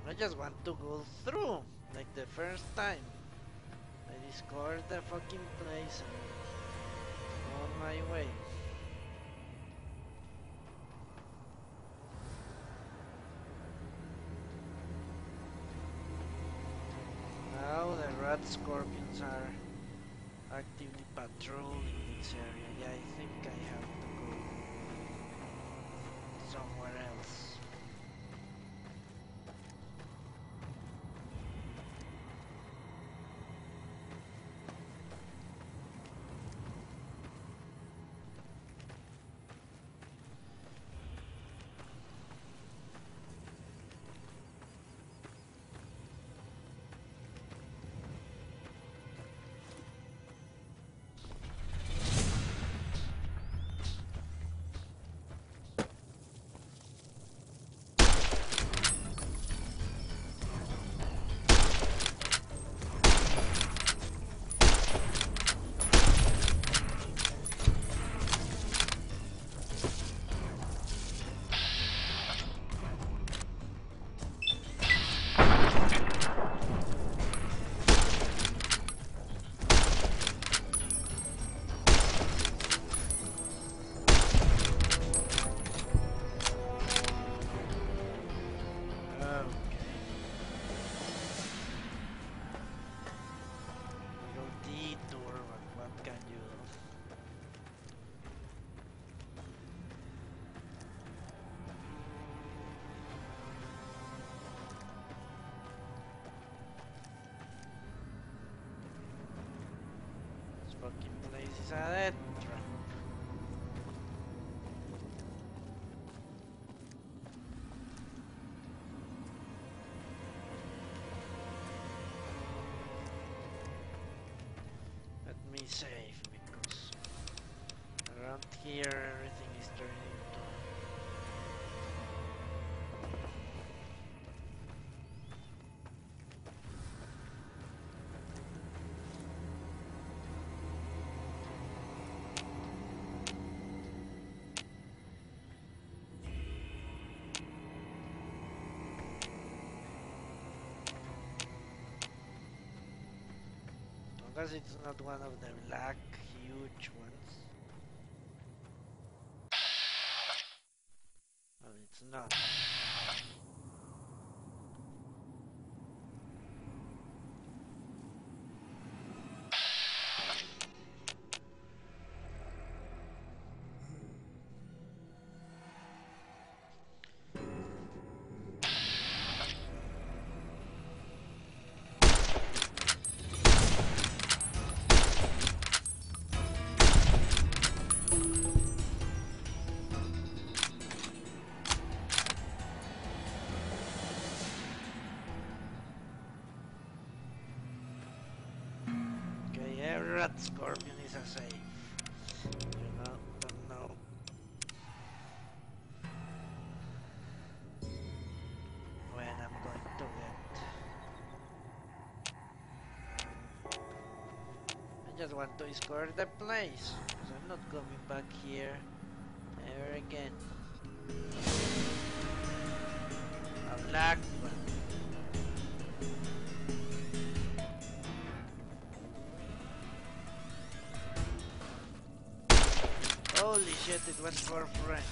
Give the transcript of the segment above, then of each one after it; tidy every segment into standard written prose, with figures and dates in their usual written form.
I just want to go through, like the first time. I discovered the fucking place and on my way. Now the rat scorpions are actively patrolling this area. Yeah, I think I have to go somewhere else. Fucking place is a death trap. Let me save because around here everything is turning into because it's not one of the black huge ones. Well, it's not. Rat scorpion is a safe. You know, don't know. When I'm going to get. I just want to discover the place. Because I'm not coming back here ever again. A black one. Holy shit, it was for friends.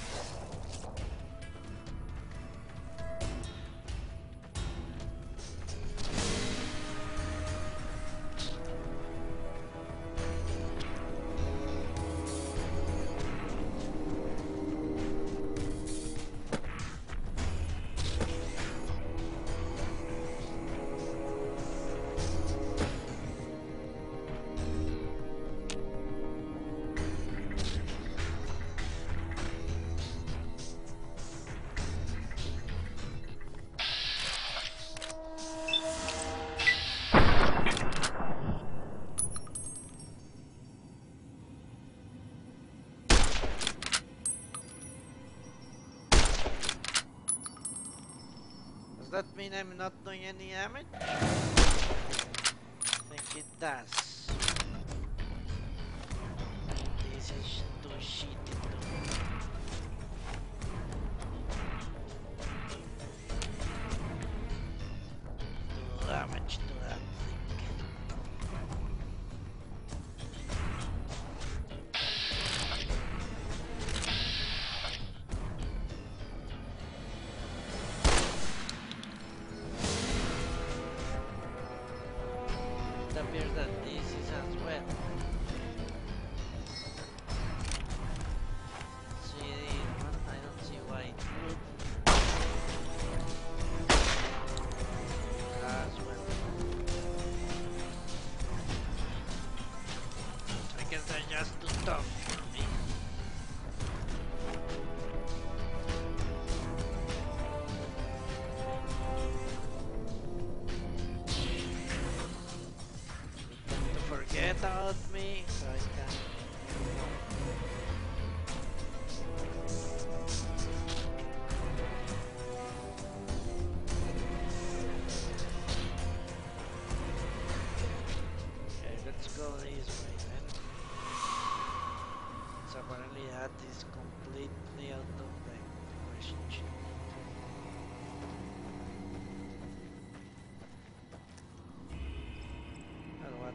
Does that mean I'm not doing any damage? I think it does. This is too shitty too.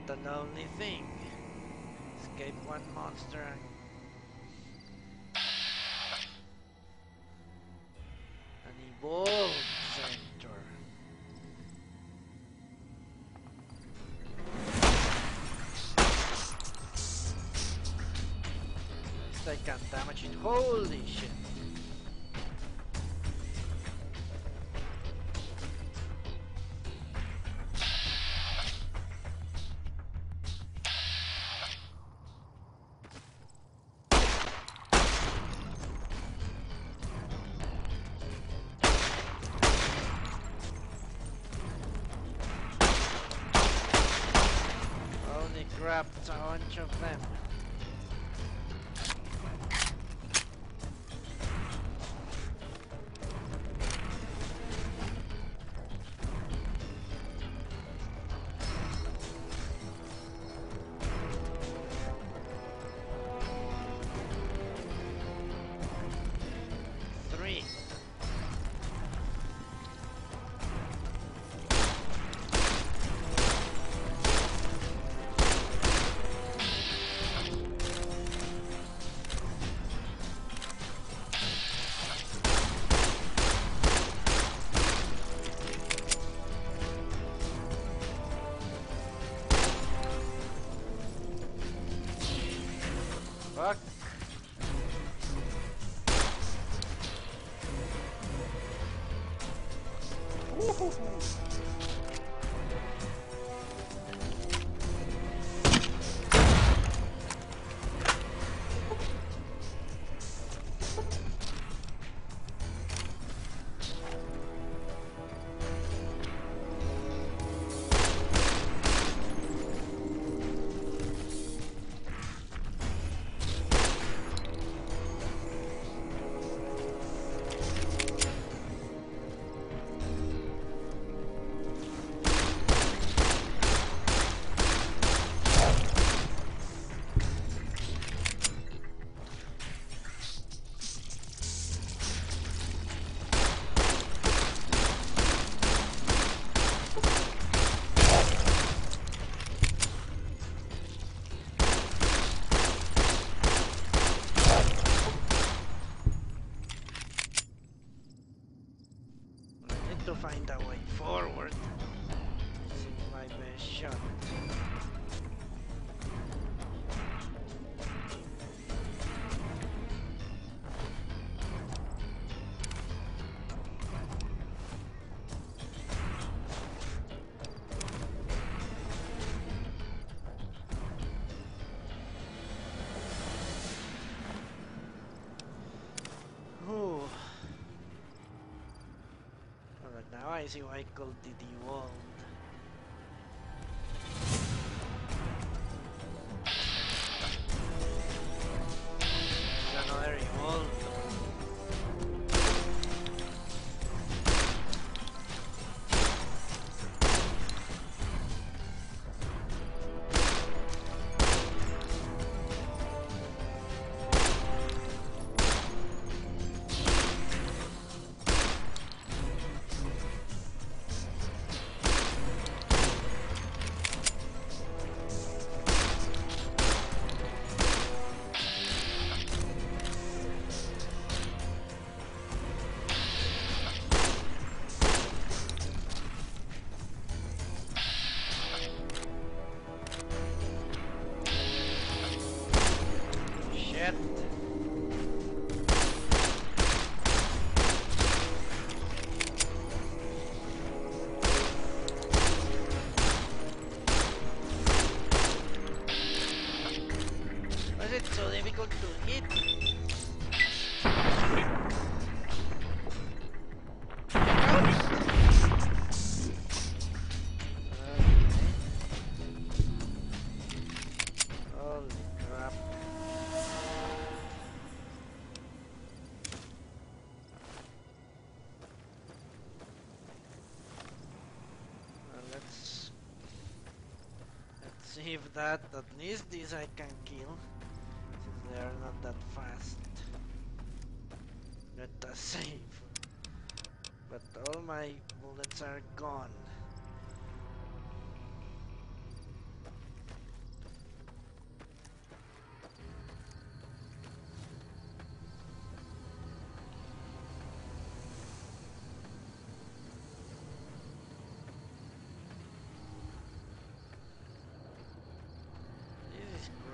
What a lonely thing. Escape one monster and an evolved center. At least I can damage it. Holy shit. Holy crap, it's a bunch of them. Three. Fuck. Woohoo. To find a way forward. This is my best shot. Ooh. Alright, now I see why I called it evolved. There's another evolved. Shit. Why is it so difficult to hit? Holy crap. Well, let's see if that, at least this I can kill, since they are not that fast. Let us save. But all my bullets are gone.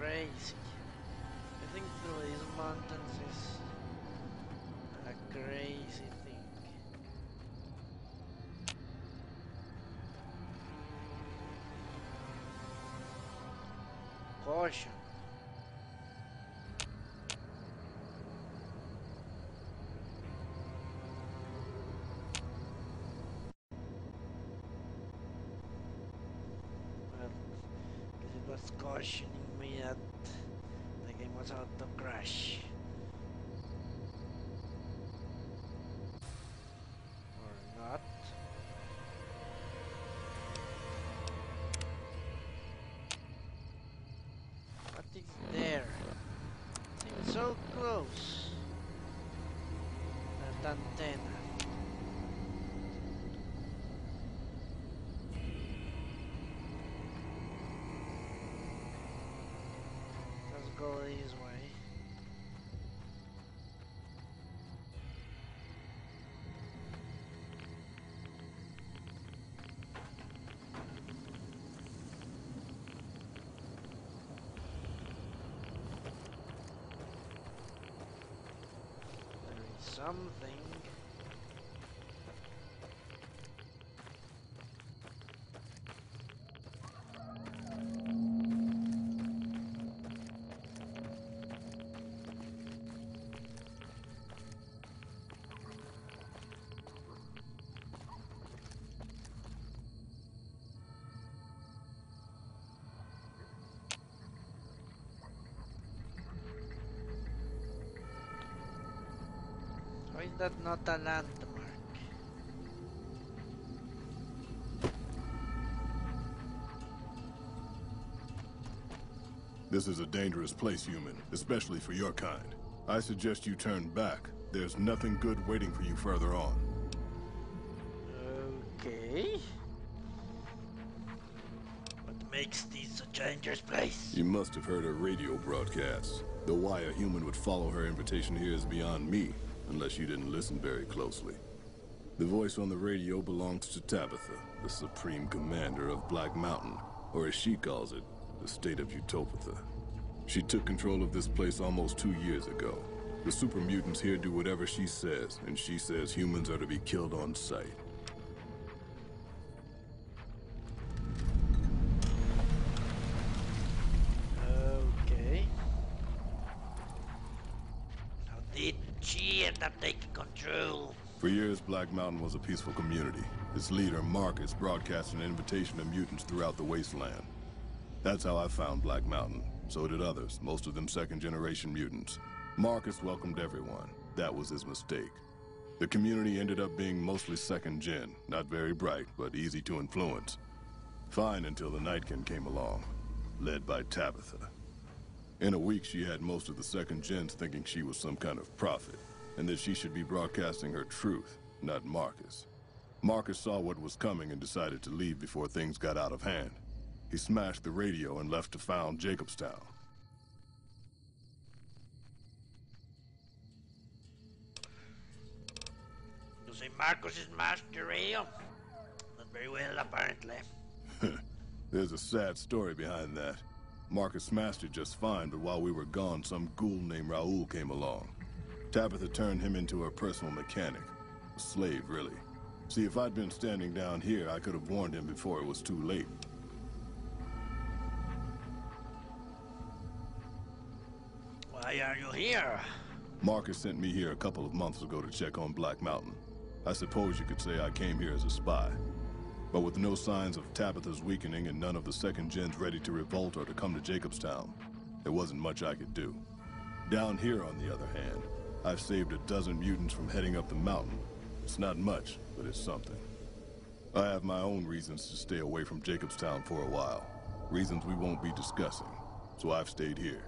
crazy. I think through these mountains is a crazy thing. Caution. Well, because it was cautioning me that the game was about to crash. Or not. What is there? Seems so close. That antenna. Let's go this way. There is something. Why is that not a landmark? This is a dangerous place, human, especially for your kind. I suggest you turn back. There's nothing good waiting for you further on. Okay. What makes this such a dangerous place? You must have heard her radio broadcasts. Though why a human would follow her invitation here is beyond me, unless you didn't listen very closely. The voice on the radio belongs to Tabitha, the supreme commander of Black Mountain, or as she calls it, the state of Utopia. She took control of this place almost 2 years ago. The super mutants here do whatever she says, and she says humans are to be killed on sight. Okay. How did she end up taking control? For years, Black Mountain was a peaceful community. Its leader, Marcus, broadcast an invitation to mutants throughout the Wasteland. That's how I found Black Mountain. So did others, most of them second-generation mutants. Marcus welcomed everyone. That was his mistake. The community ended up being mostly second-gen, not very bright, but easy to influence. Fine until the Nightkin came along, led by Tabitha. In a week, she had most of the second-gens thinking she was some kind of prophet, and that she should be broadcasting her truth, not Marcus. Marcus saw what was coming and decided to leave before things got out of hand. He smashed the radio and left to found Jacobstown. You say Marcus smashed the radio? Not very well, apparently. There's a sad story behind that. Marcus smashed it just fine, but while we were gone, some ghoul named Raoul came along. Tabitha turned him into her personal mechanic. A slave, really. See, if I'd been standing down here, I could have warned him before it was too late. Why are you here? Marcus sent me here a couple of months ago to check on Black Mountain. I suppose you could say I came here as a spy. But with no signs of Tabitha's weakening and none of the second gens ready to revolt or to come to Jacobstown, there wasn't much I could do. Down here, on the other hand, I've saved a dozen mutants from heading up the mountain. It's not much, but it's something. I have my own reasons to stay away from Jacobstown for a while. Reasons we won't be discussing. So I've stayed here.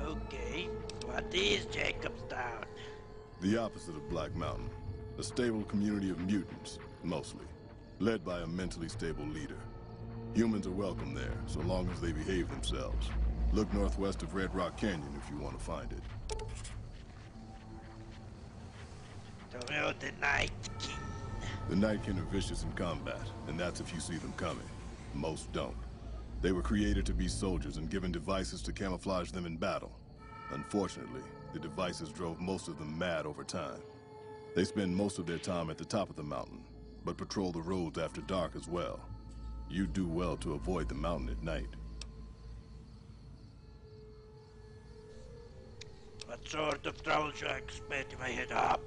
Okay, what is Jacobstown? The opposite of Black Mountain. A stable community of mutants, mostly. Led by a mentally stable leader. Humans are welcome there, so long as they behave themselves. Look northwest of Red Rock Canyon if you want to find it. Tell me about the Night King. The Nightkin are vicious in combat, and that's if you see them coming. Most don't. They were created to be soldiers and given devices to camouflage them in battle. Unfortunately, the devices drove most of them mad over time. They spend most of their time at the top of the mountain, but patrol the roads after dark as well. You do well to avoid the mountain at night. What sort of trouble should I expect if I head up?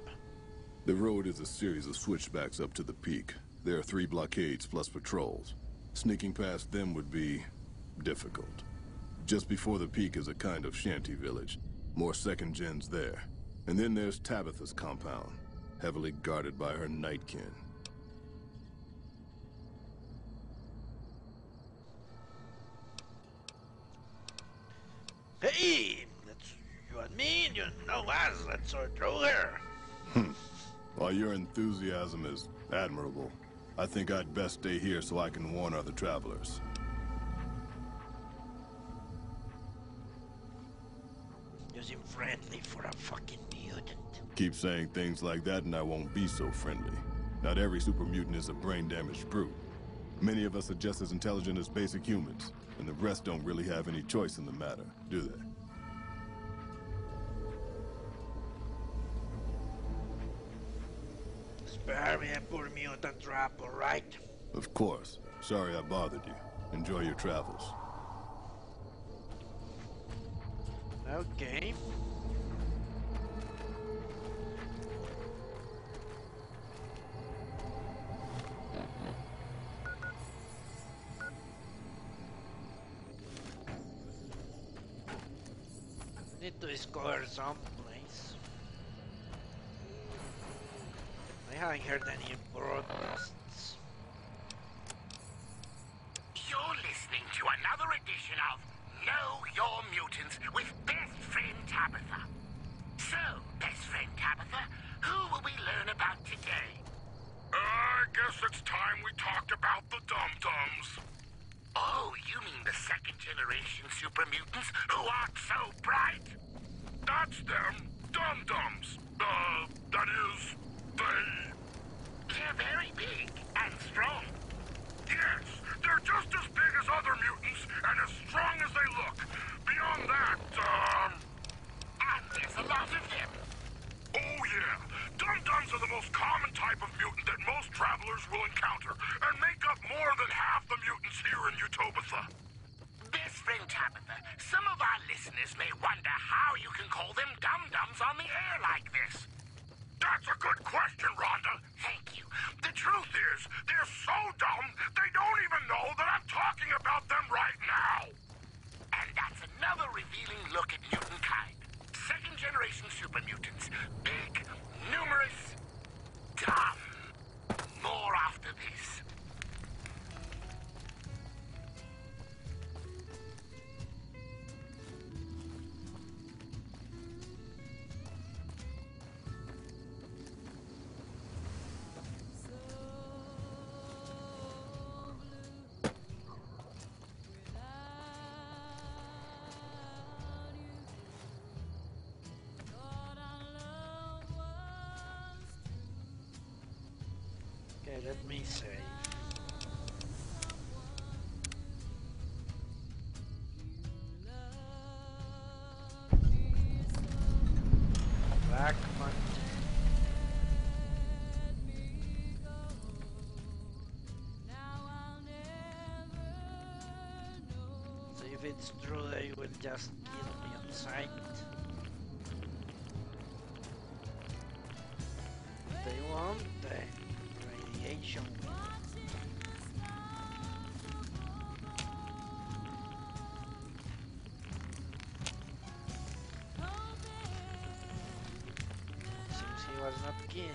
The road is a series of switchbacks up to the peak. There are 3 blockades plus patrols. Sneaking past them would be difficult. Just before the peak is a kind of shanty village. More second gens there. And then there's Tabitha's compound, heavily guarded by her nightkin. Hey! That's you and me, and you know us. Let's sort through here. While your enthusiasm is admirable, I think I'd best stay here so I can warn other travelers. You seem friendly for a fucking mutant. Keep saying things like that and I won't be so friendly. Not every super mutant is a brain-damaged brute. Many of us are just as intelligent as basic humans, and the rest don't really have any choice in the matter, do they? Spare me a poor mutant trap, alright? Of course. Sorry I bothered you. Enjoy your travels. Okay. Need to discover some place. I haven't heard any broadcasts. You're listening to another edition of Know Your Mutants with Best Friend Tabitha. So, Best Friend Tabitha, who will we learn about today? I guess it's time we talked about the Dum-Dums. Oh, you mean the second-generation super mutants who aren't so bright? That's them, Dum-Dums. That is, They're very big and strong. yes, they're just as big as other mutants and as strong as they look. Beyond that, And there's a lot of them. oh yeah, Dum-Dums are the most common type of mutant that most travelers will encounter, and make up more than half the mutants here in Utopia. Best Friend Tabitha, some of our listeners may wonder how you can call them dum-dums on the air like this. That's a good question, Rhonda. Thank you. The truth is, they're so dumb, they don't even know that I'm talking about them right now. And that's another revealing look at mutant kind. Second-generation super mutants. Big, numerous, dumb. More after this. Okay, let me save. Black Mountain. So if it's true, they will just kill me on sight. They want the radiation. Seems he was not kidding.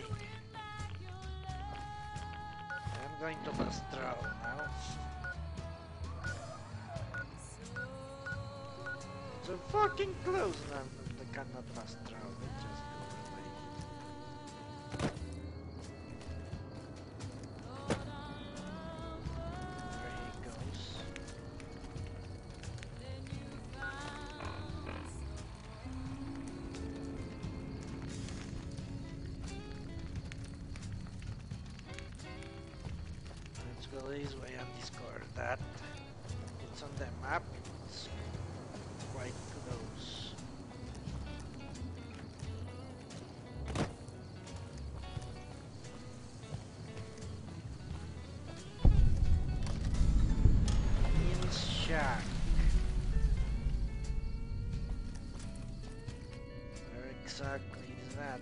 I'm going to Mastral now. So fucking close now. They cannot Mastral. They just go away. There he goes. Let's go this way and discover that. it's on the map, it's quite close. Neil's shack. Where exactly is that?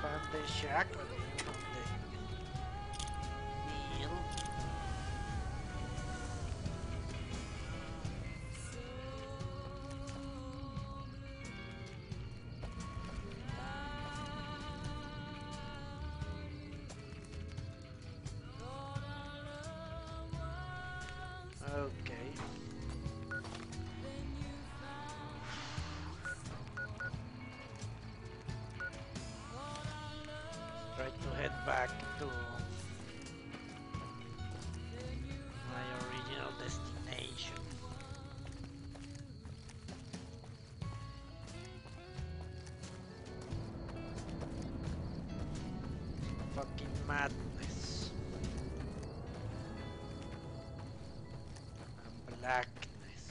Found the shack, but I found the Neil. Okay. Try to head back to my original destination. Fucking madness and blackness.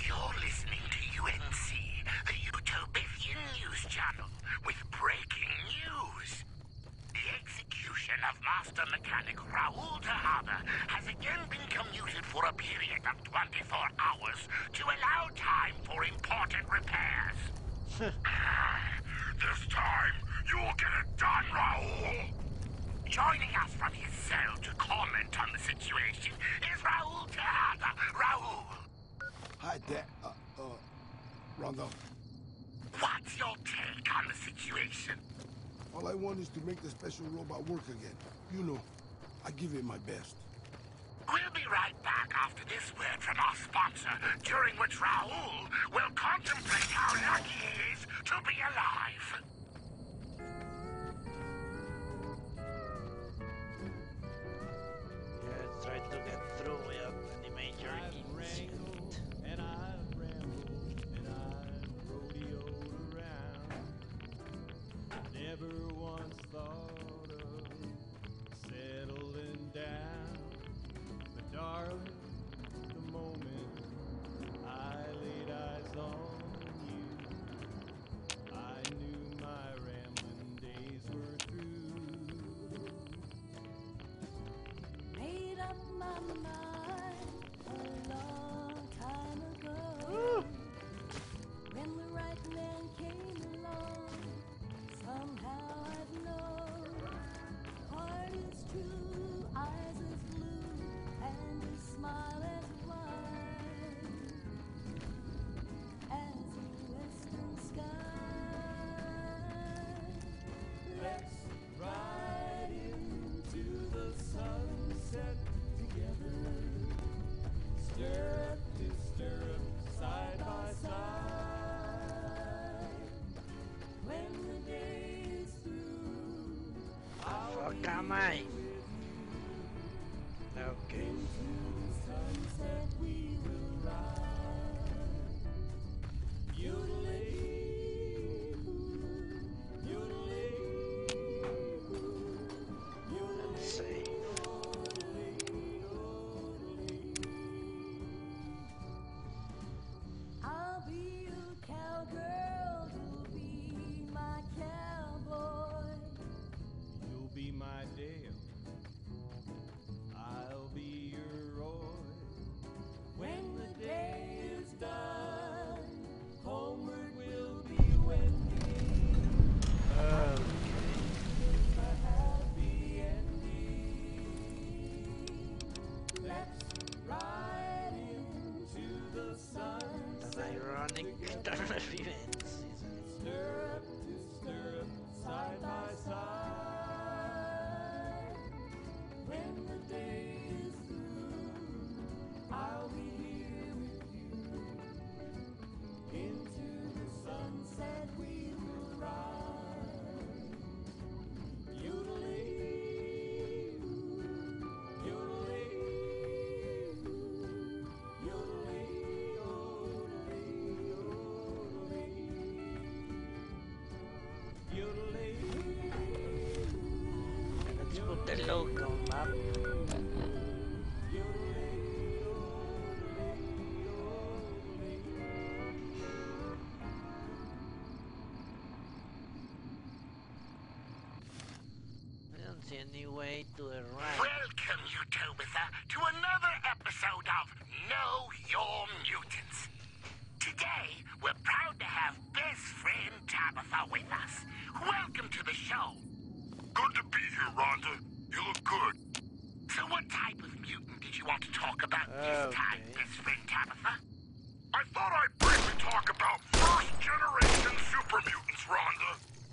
You're listening to UNC, the Utopian News Channel, with breaking news. The execution of Master Mechanic Raoul Tejada has again been commuted for a period of 24 hours to allow time for important repairs. This time, you'll get it done, Raoul! Joining us from his cell to comment on the situation is Raoul Tejada. Raoul! Hi, Dad. Rondo. What's your take on the situation? All I want is to make the special robot work again. You know, I give it my best. We'll be right back after this word from our sponsor, during which Raoul will contemplate how lucky he is to be alive. Yeah, try to get through without any major incident. And I've rambled and I've rodeoed around. Never once thought of settling down. But darling, the moment I laid eyes on you, I knew my rambling days were through. Made up my mind a long time ago. When the right man came along, somehow I'd know. Heart is true, eyes as blue, and a smile as wide as the western sky. Let's ride into the sunset together. Stirrup to stirrup, side by side. When the day's through, I'll Fuck am I? Okay. sunset we will ride. Yodelay, yodelay, yodelay. Save. I'll be your cowgirl, you'll be my cowboy. You'll be my Dale, I'll be your Roy. When the day is done, homeward we'll be wending. A happy ending. Let's ride into the sunset. An ironic turn of events. Stirrup to stirrup, side by side. When the day is any way to the right. Welcome, you Tabitha, to another episode of Know Your Mutants. Today, we're proud to have best friend Tabitha with us. Welcome to the show. Good to be here, Rhonda. You look good. So what type of mutant did you want to talk about this time, Okay. best friend Tabitha? I thought I'd briefly talk about first-generation super mutants, Rhonda.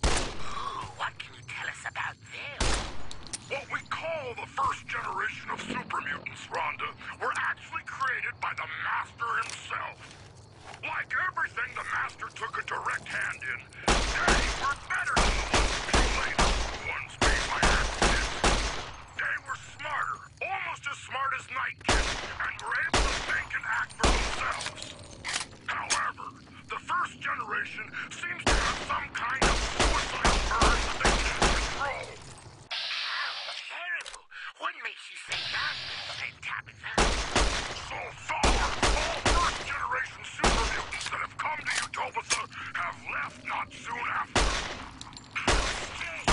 Ooh, what can you tell us about them? What we call the first generation of super mutants, Rhonda, were actually created by the Master himself. Like everything the Master took a direct hand in, they were better than the ones who came later, the ones made by accident. They were smarter, almost as smart as Night Kid, and were able to think and act for themselves. However, the first generation seems to have some kind of suicidal urge that they can't control. How terrible. What makes you say that, best friend Tabitha? So far, all first-generation super mutants that have come to Utopia have left not soon after. How strange.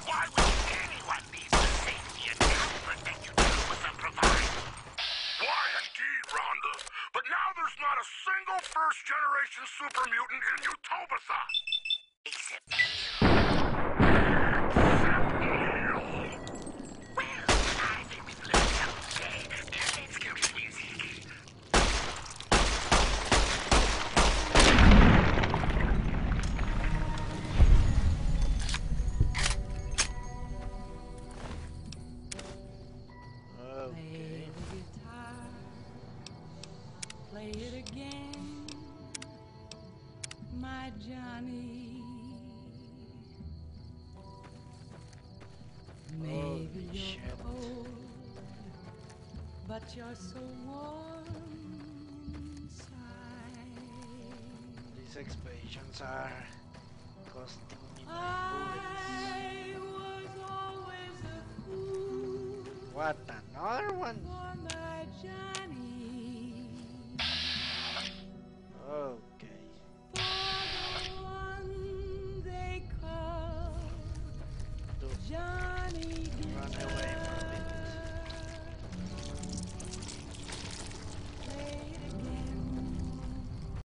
Why would anyone leave the safety and comfort that Utopia provides? Why indeed, Rhonda? But now there's not a single first-generation super mutant in Utopia. Except you. Well, I think we've learned something today. Let's go to the music. Play Okay. the guitar, play it again, my Johnny. Maybe Holy you're shit. cold, but you're so warm inside. These expeditions are costing me my I was always a fool bullets. What, another one? for my Johnny.